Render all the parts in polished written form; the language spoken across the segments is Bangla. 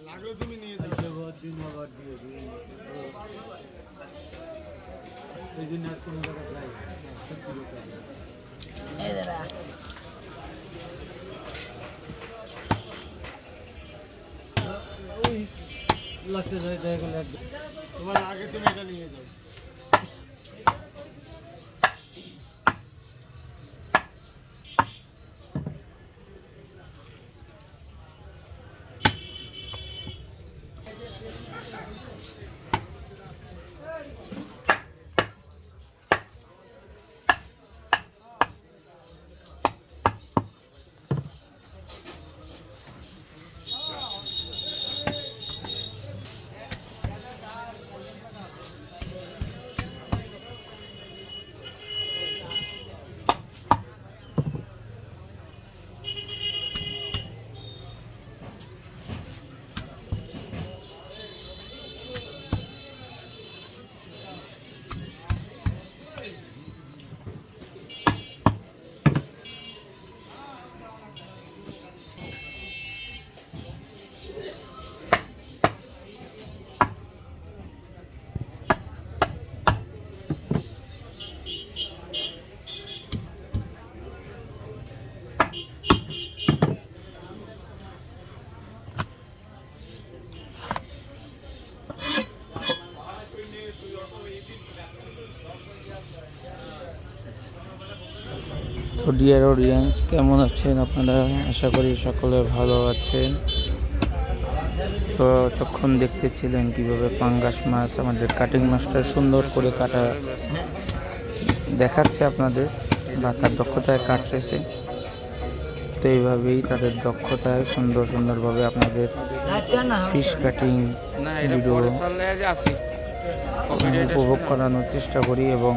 লাগলে তুমি নিয়ে যাবে দিন আবার দিয়ে এই জন্য আর কোনো জায়গায় যাই সত্যি ওই লাস্টে যাই দেখা গেলে তোমার আগে তুমি এটা নিয়ে যাও। তো ডিয়ার অডিয়েন্স, কেমন আছেন আপনারা? আশা করি সকলে ভালো আছেন। তো তখন দেখতেছিলেন কিভাবে পাঙ্গাস মাছ আমাদের কাটিং মাছটা সুন্দর করে কাটা দেখাচ্ছে আপনাদের, বা তার দক্ষতায় কাটতেছে। তো এইভাবেই তাদের দক্ষতায় সুন্দরভাবে আপনাদের ফিশ কাটিং ভিডিও উপভোগ করানোর চেষ্টা করি এবং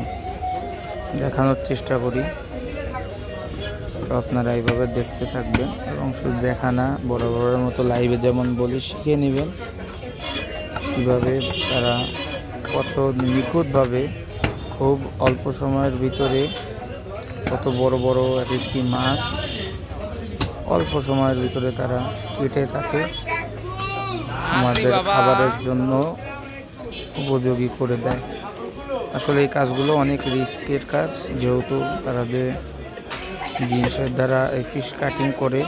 দেখানোর চেষ্টা করি। তো আপনারা এইভাবে দেখতে থাকবেন এবং শুধু দেখা না, বরাবরের মতো লাইভে যেমন বলি শিখে নেবেন কীভাবে তারা কত নিখুঁতভাবে খুব অল্প সময়ের ভিতরে কত বড় বড় একটি মাছ অল্প সময়ের ভিতরে তারা কেটে তাকে আমাদের খাবারের জন্য উপযোগী করে দেয়। আসলে এই কাজগুলো অনেক রিস্কের কাজ, যেহেতু তারা যে জিনিসের দ্বারা এই ফিশ কাটিং করে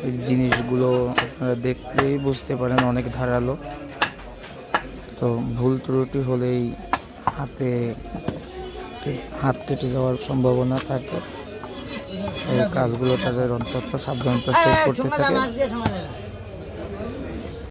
এই জিনিসগুলো আপনারা দেখলেই বুঝতে পারেন অনেক ধারালো। তো ভুল ত্রুটি হলেই হাত কেটে যাওয়ার সম্ভাবনা থাকে। এই কাজগুলো তাদের অন্তত সাবধানতা সে করতে থাকে।